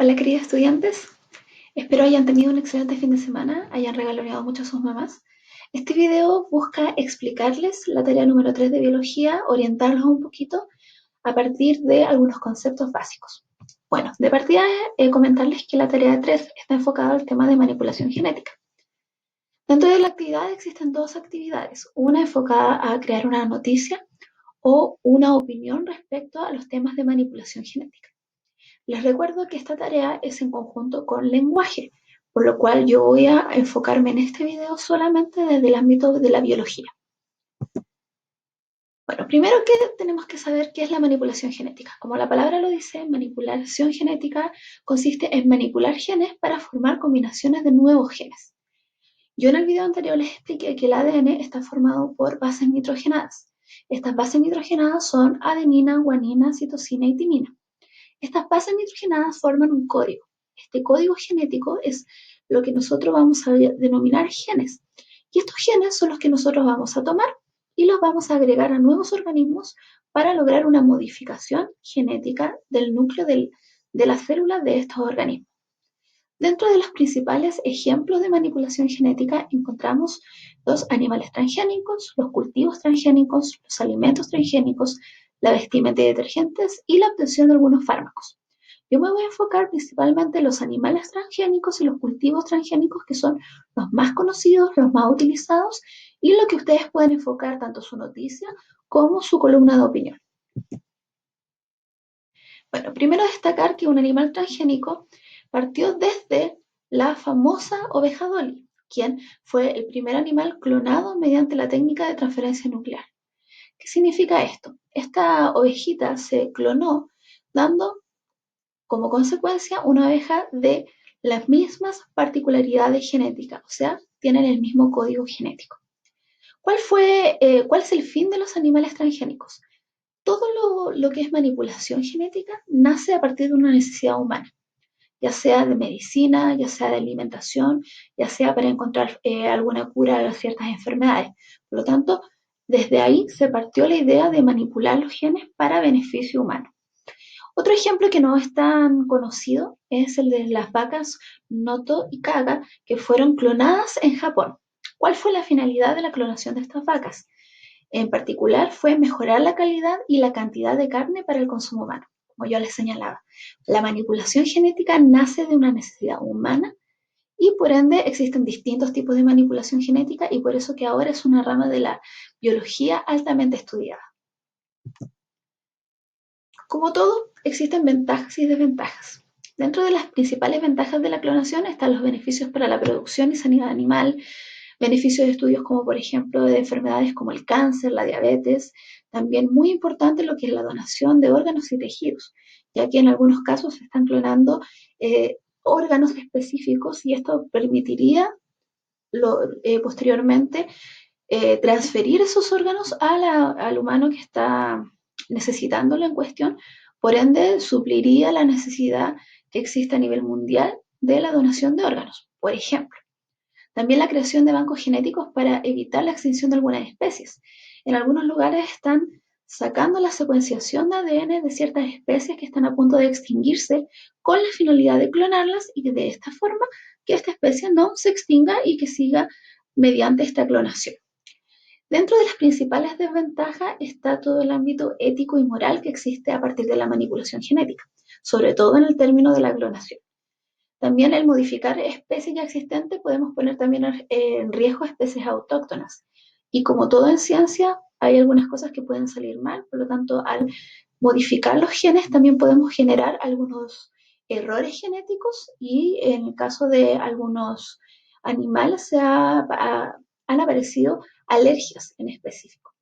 Hola queridos estudiantes, espero hayan tenido un excelente fin de semana, hayan regaloneado mucho a sus mamás. Este video busca explicarles la tarea número 3 de biología, orientarlos un poquito a partir de algunos conceptos básicos. Bueno, de partida comentarles que la tarea 3 está enfocada al tema de manipulación genética. Dentro de la actividad existen dos actividades, una enfocada a crear una noticia o una opinión respecto a los temas de manipulación genética. Les recuerdo que esta tarea es en conjunto con lenguaje, por lo cual yo voy a enfocarme en este video solamente desde el ámbito de la biología. Bueno, primero que tenemos que saber qué es la manipulación genética. Como la palabra lo dice, manipulación genética consiste en manipular genes para formar combinaciones de nuevos genes. Yo en el video anterior les expliqué que el ADN está formado por bases nitrogenadas. Estas bases nitrogenadas son adenina, guanina, citosina y timina. Estas bases nitrogenadas forman un código. Este código genético es lo que nosotros vamos a denominar genes. Y estos genes son los que nosotros vamos a tomar y los vamos a agregar a nuevos organismos para lograr una modificación genética del núcleo de las células de estos organismos. Dentro de los principales ejemplos de manipulación genética encontramos los animales transgénicos, los cultivos transgénicos, los alimentos transgénicos, la vestimenta y detergentes y la obtención de algunos fármacos. Yo me voy a enfocar principalmente en los animales transgénicos y los cultivos transgénicos, que son los más conocidos, los más utilizados y lo que ustedes pueden enfocar tanto su noticia como su columna de opinión. Bueno, primero destacar que un animal transgénico partió desde la famosa oveja Dolly, quien fue el primer animal clonado mediante la técnica de transferencia nuclear. ¿Qué significa esto? Esta ovejita se clonó dando como consecuencia una oveja de las mismas particularidades genéticas, o sea, tienen el mismo código genético. ¿Cuál es el fin de los animales transgénicos? Todo lo que es manipulación genética nace a partir de una necesidad humana, ya sea de medicina, ya sea de alimentación, ya sea para encontrar alguna cura a ciertas enfermedades. Por lo tanto, desde ahí se partió la idea de manipular los genes para beneficio humano. Otro ejemplo que no es tan conocido es el de las vacas Noto y Kaga, que fueron clonadas en Japón. ¿Cuál fue la finalidad de la clonación de estas vacas? En particular fue mejorar la calidad y la cantidad de carne para el consumo humano. Como yo les señalaba, la manipulación genética nace de una necesidad humana y por ende existen distintos tipos de manipulación genética y por eso que ahora es una rama de la biología altamente estudiada. Como todo, existen ventajas y desventajas. Dentro de las principales ventajas de la clonación están los beneficios para la producción y sanidad animal, beneficios de estudios como por ejemplo de enfermedades como el cáncer, la diabetes, también muy importante lo que es la donación de órganos y tejidos, ya que en algunos casos se están clonando órganos específicos y esto permitiría posteriormente transferir esos órganos al humano que está necesitándolo en cuestión, por ende supliría la necesidad que existe a nivel mundial de la donación de órganos, por ejemplo. También la creación de bancos genéticos para evitar la extinción de algunas especies. En algunos lugares están sacando la secuenciación de ADN de ciertas especies que están a punto de extinguirse con la finalidad de clonarlas y de esta forma que esta especie no se extinga y que siga mediante esta clonación. Dentro de las principales desventajas está todo el ámbito ético y moral que existe a partir de la manipulación genética, sobre todo en el término de la clonación. También el modificar especies ya existentes podemos poner también en riesgo especies autóctonas. Y como todo en ciencia, hay algunas cosas que pueden salir mal, por lo tanto, al modificar los genes también podemos generar algunos errores genéticos y en el caso de algunos animales han aparecido alergias en específico.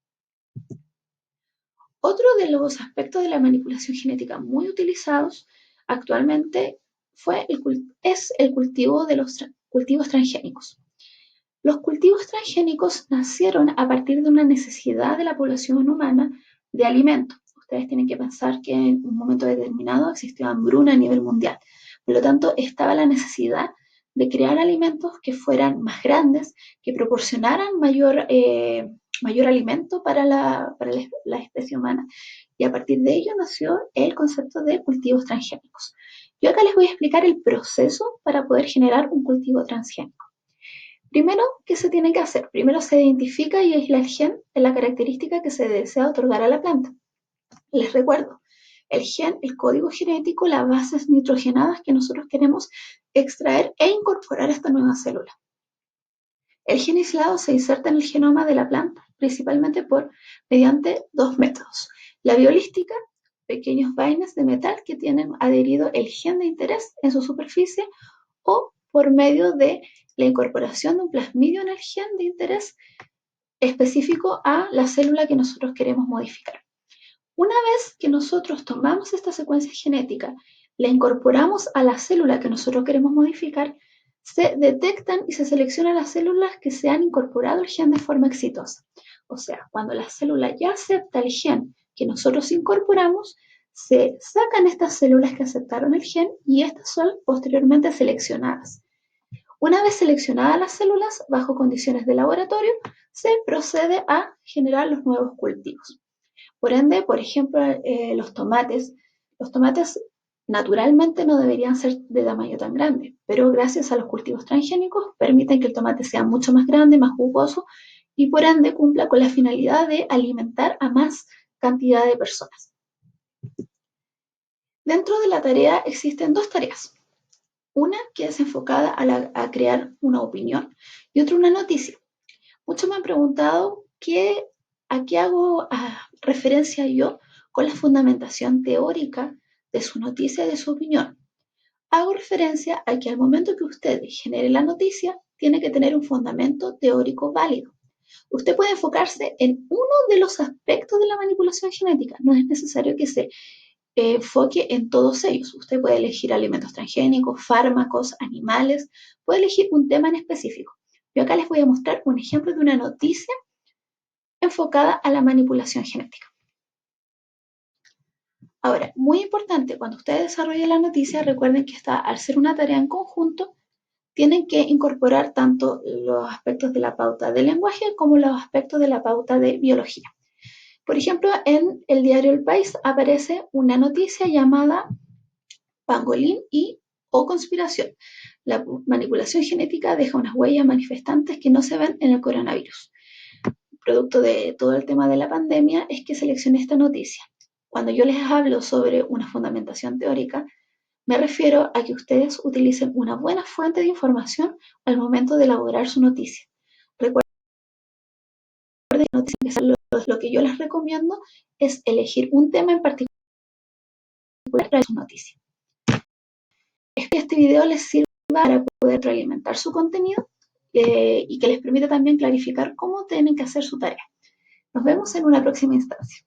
Otro de los aspectos de la manipulación genética muy utilizados actualmente es el cultivo de los cultivos transgénicos. Los cultivos transgénicos nacieron a partir de una necesidad de la población humana de alimento. Ustedes tienen que pensar que en un momento determinado existió hambruna a nivel mundial. Por lo tanto, estaba la necesidad de crear alimentos que fueran más grandes, que proporcionaran mayor alimento para la especie humana. Y a partir de ello nació el concepto de cultivos transgénicos. Yo acá les voy a explicar el proceso para poder generar un cultivo transgénico. Primero, ¿qué se tiene que hacer? Primero se identifica y aísla el gen de la característica que se desea otorgar a la planta. Les recuerdo, el gen, el código genético, las bases nitrogenadas que nosotros queremos extraer e incorporar a esta nueva célula. El gen aislado se inserta en el genoma de la planta, principalmente mediante dos métodos. La biolística, pequeños vainas de metal que tienen adherido el gen de interés en su superficie, o por medio de la incorporación de un plasmidio en el gen de interés específico a la célula que nosotros queremos modificar. Una vez que nosotros tomamos esta secuencia genética, la incorporamos a la célula que nosotros queremos modificar, se detectan y se seleccionan las células que se han incorporado el gen de forma exitosa. O sea, cuando la célula ya acepta el gen que nosotros incorporamos, se sacan estas células que aceptaron el gen y estas son posteriormente seleccionadas. Una vez seleccionadas las células bajo condiciones de laboratorio, se procede a generar los nuevos cultivos. Por ende, por ejemplo, los tomates naturalmente no deberían ser de tamaño tan grande, pero gracias a los cultivos transgénicos permiten que el tomate sea mucho más grande, más jugoso y por ende cumpla con la finalidad de alimentar a más cantidad de personas. Dentro de la tarea existen dos tareas. Una que es enfocada a crear una opinión y otra una noticia. Muchos me han preguntado a qué hago referencia yo con la fundamentación teórica de su noticia y de su opinión. Hago referencia a que al momento que usted genere la noticia, tiene que tener un fundamento teórico válido. Usted puede enfocarse en uno de los aspectos de la manipulación genética. No es necesario que se enfoque en todos ellos. Usted puede elegir alimentos transgénicos, fármacos, animales, puede elegir un tema en específico. Yo acá les voy a mostrar un ejemplo de una noticia enfocada a la manipulación genética. Ahora, muy importante, cuando ustedes desarrollen la noticia, recuerden que al ser una tarea en conjunto, tienen que incorporar tanto los aspectos de la pauta de lenguaje como los aspectos de la pauta de biología. Por ejemplo, en el diario El País aparece una noticia llamada Pangolín o conspiración. La manipulación genética deja unas huellas manifestantes que no se ven en el coronavirus. Producto de todo el tema de la pandemia es que seleccioné esta noticia. Cuando yo les hablo sobre una fundamentación teórica, me refiero a que ustedes utilicen una buena fuente de información al momento de elaborar su noticia. Recuerden que lo que yo les recomiendo es elegir un tema en particular para su noticia. Espero que este video les sirva para poder realimentar su contenido y que les permita también clarificar cómo tienen que hacer su tarea. Nos vemos en una próxima instancia.